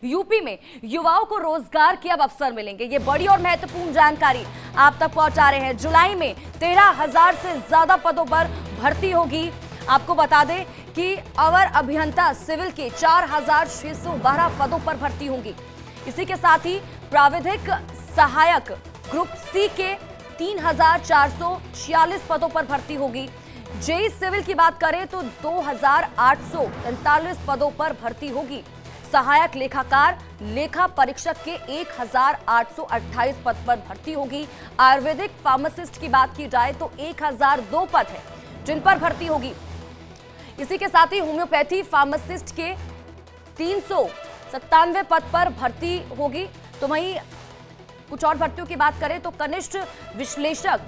UP में युवाओं को रोजगार के अब अवसर मिलेंगे। ये बड़ी और महत्वपूर्ण जानकारी आप तक पहुंचा रहे हैं। जुलाई में 13,000 से ज्यादा पदों पर भर्ती होगी। आपको बता दें कि अवर अभियंता सिविल के 4,612 पदों पर भर्ती होंगी। इसी के साथ ही प्राविधिक सहायक ग्रुप सी के 3,446 पदों पर भर्ती होगी। जेई सिविल की बात करें तो 2,843 पदों पर भर्ती होगी। सहायक लेखाकार लेखा परीक्षक के 1,828 पद पर भर्ती होगी। आयुर्वेदिक फार्मासिस्ट की बात की जाए तो 1,002 पद है जिन पर भर्ती होगी। इसी के साथ ही होम्योपैथी फार्मासिस्ट के 397 पद पर भर्ती होगी। तो वहीं कुछ और भर्तियों की बात करें तो कनिष्ठ विश्लेषक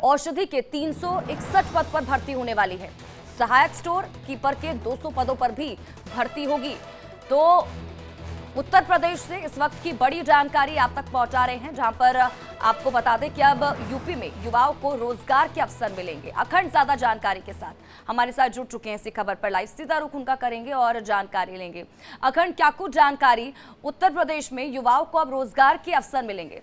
औषधि के 361 पद पर भर्ती होने वाली है। सहायक स्टोर कीपर के 200 पदों पर भी भर्ती होगी। तो उत्तर प्रदेश से इस वक्त की बड़ी जानकारी आप तक पहुंचा रहे हैं, जहां पर आपको बता दें कि अब यूपी में युवाओं को रोजगार के अवसर मिलेंगे। अखंड ज्यादा जानकारी के साथ हमारे साथ जुड़ चुके हैं इसी खबर पर लाइव, सीधा रुख उनका करेंगे और जानकारी लेंगे। अखंड, क्या कुछ जानकारी, उत्तर प्रदेश में युवाओं को अब रोजगार के अवसर मिलेंगे?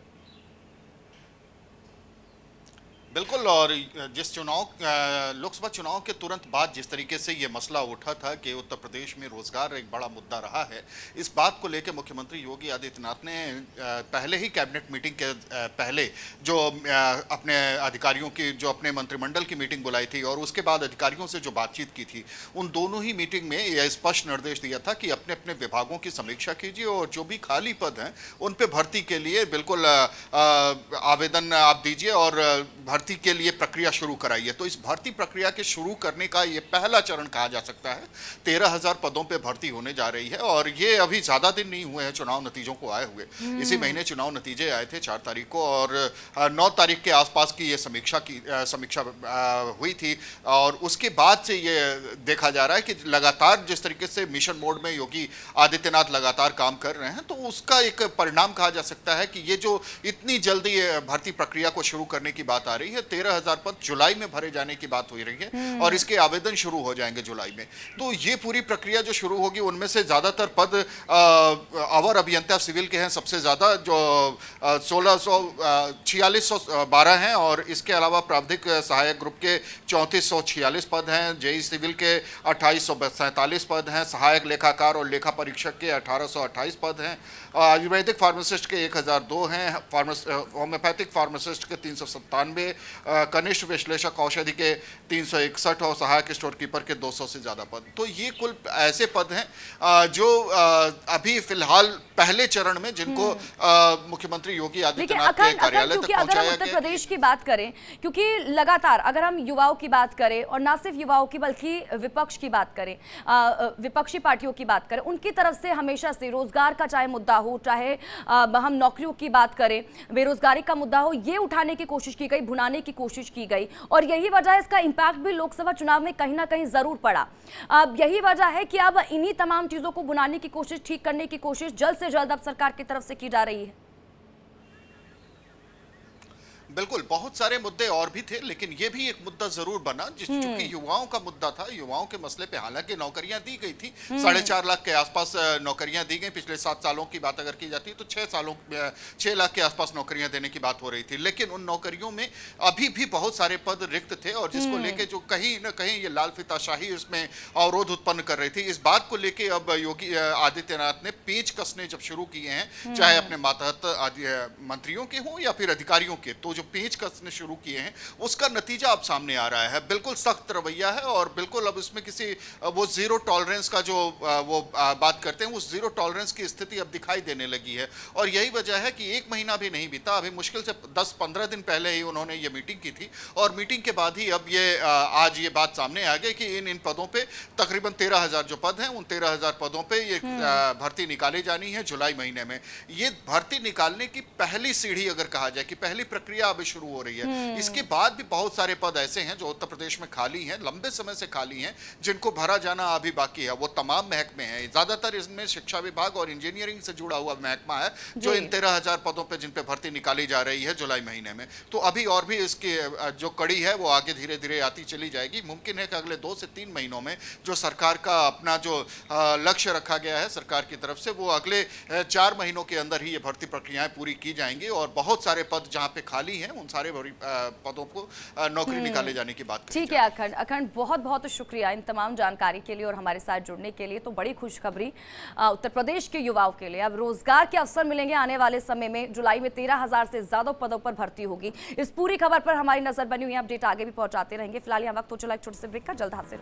बिल्कुल, और जिस लोकसभा चुनाव के तुरंत बाद जिस तरीके से ये मसला उठा था कि उत्तर प्रदेश में रोजगार एक बड़ा मुद्दा रहा है, इस बात को लेकर मुख्यमंत्री योगी आदित्यनाथ ने पहले ही कैबिनेट मीटिंग के पहले जो अपने अधिकारियों की, जो अपने मंत्रिमंडल की मीटिंग बुलाई थी और उसके बाद अधिकारियों से जो बातचीत की थी, उन दोनों ही मीटिंग में यह स्पष्ट निर्देश दिया था कि अपने अपने विभागों की समीक्षा कीजिए और जो भी खाली पद हैं उन पे भर्ती के लिए बिल्कुल आवेदन आप दीजिए और भर्ती के लिए प्रक्रिया शुरू कराइए। तो इस भर्ती प्रक्रिया के शुरू करने का ये पहला चरण कहा जा सकता है। 13,000 पदों पे भर्ती होने जा रही है और ये अभी ज्यादा दिन नहीं हुए हैं चुनाव नतीजों को आए हुए। इसी महीने चुनाव नतीजे आए थे 4 तारीख को और 9 तारीख के आसपास की ये समीक्षा हुई थी और उसके बाद से ये देखा जा रहा है कि लगातार जिस तरीके से मिशन मोड में योगी आदित्यनाथ लगातार काम कर रहे हैं, तो उसका एक परिणाम कहा जा सकता है कि ये जो इतनी जल्दी भर्ती प्रक्रिया को शुरू करने की बात आ रही है, 13,000 पद जुलाई में भरे जाने की बात हुई रही है और इसके आवेदन शुरू हो जाएंगे जुलाई में। तो ये पूरी प्रक्रिया जो शुरू होगी उनमें से ज्यादातर पद अवर अभियंता सिविल के हैं, सबसे ज्यादा जो 4612 हैं और इसके अलावा प्राविधिक सहायक ग्रुप के 3446 पद हैं। जेई सिविल के 2847 पद हैं। सहायक लेखाकार और लेखा परीक्षक के 1828 पद हैं। आयुर्वेदिक फार्मासिस्ट के 1,002 हैं। होम्योपैथिक फार्मासिस्ट के 397, कनिष्ठ विश्लेषक औषधि के 361 और सहायक स्टोर कीपर के 200 से ज्यादा पद। तो ये कुल ऐसे पद हैं जो अभी फिलहाल पहले चरण में जिनको मुख्यमंत्री योगी आदित्यनाथ के कार्यालय तक पहुंचाया गया। उत्तर प्रदेश की बात करें, क्योंकि लगातार अगर हम युवाओं की बात करें और ना सिर्फ युवाओं की बल्कि विपक्ष की बात करें, विपक्षी पार्टियों की बात करें, उनकी तरफ से हमेशा से रोजगार का चाहे मुद्दा हो, चाहे हम नौकरियों की बात करें, बेरोजगारी का मुद्दा हो, ये उठाने की कोशिश की गई, भुनाने की कोशिश की गई और यही वजह है, इसका इंपैक्ट भी लोकसभा चुनाव में कहीं ना कहीं जरूर पड़ा। अब यही वजह है कि अब इन्हीं तमाम चीजों को भुनाने की कोशिश, ठीक करने की कोशिश जल्द से जल्द अब सरकार की तरफ से की जा रही है। बिल्कुल, बहुत सारे मुद्दे और भी थे, लेकिन ये भी एक मुद्दा जरूर बना चूंकि युवाओं का मुद्दा था। युवाओं के मसले पे हालांकि नौकरियां दी गई थी, 4.5 लाख के आसपास नौकरियां दी गई। पिछले 7 सालों की बात अगर की जाती है तो 6 लाख के आसपास नौकरियां देने की बात हो रही थी, लेकिन उन नौकरियों में अभी भी बहुत सारे पद रिक्त थे और जिसको लेके जो कहीं ना कहीं ये लाल फीताशाही उसमें अवरोध उत्पन्न कर रही थी। इस बात को लेके अब योगी आदित्यनाथ ने पेच कसने जब शुरू किए हैं, चाहे अपने मातहत मंत्रियों के हों या फिर अधिकारियों के, तो जो पेच कसने शुरू किए हैं उसका नतीजा अब सामने आ रहा है। बिल्कुल सख्त रवैया है और बिल्कुल अब इसमें किसी वो जीरो टॉलरेंस का जो वो बात करते हैं, उस जीरो टॉलरेंस की स्थिति अब दिखाई देने लगी है और यही वजह है कि 1 महीना भी नहीं बीता, अभी मुश्किल से 10-15 दिन पहले ही उन्होंने ये मीटिंग की थी और मीटिंग के बाद ही अब ये आज ये बात सामने आ गई कि इन पदों पे तकरीबन 13,000 जो पद हैं, उन 13,000 पदों पे ये भर्ती निकाली जानी है जुलाई महीने में। ये भर्ती निकालने की पहली सीढ़ी अगर कहा जाए कि पहली प्रक्रिया प्रक्रिया अभी शुरू हो रही है। इसके बाद भी बहुत सारे पद ऐसे हैं जो उत्तर प्रदेश में खाली हैं, लंबे समय से खाली हैं, जिनको भरा जाना अभी बाकी है। वो तमाम महकमे हैं, ज्यादातर इसमें शिक्षा विभाग और इंजीनियरिंग से जुड़ा हुआ महकमा है जो इन 13,000 पदों पे जिन पे भर्ती निकाली जा रही है जुलाई महीने में। तो अभी और भी इसकी जो कड़ी है वो आगे धीरे धीरे आती चली जाएगी। मुमकिन है कि अगले 2 से 3 महीनों में जो सरकार का अपना जो लक्ष्य रखा गया है सरकार की तरफ से, वो अगले 4 महीनों के अंदर ही ये भर्ती प्रक्रियाएं पूरी की जाएंगी और बहुत सारे पद जहां पे खाली हैं उन सारे पदों को नौकरी निकाले जाने की बात करी ठीक है अखंड, अखंड बहुत बहुत शुक्रिया इन तमाम जानकारी के लिए और हमारे साथ जुड़ने के लिए। तो बड़ी खुशखबरी उत्तर प्रदेश के युवाओं के लिए, अब रोजगार के अवसर मिलेंगे आने वाले समय में। जुलाई में 13,000 से ज्यादा पदों पर भर्ती होगी। इस पूरी खबर पर हमारी नजर बनी हुई है, अपडेट आगे भी पहुंचाते रहेंगे। फिलहाल यहाँ वक्त हो चला एक छोटे से ब्रेक का, जल्द हाजिर।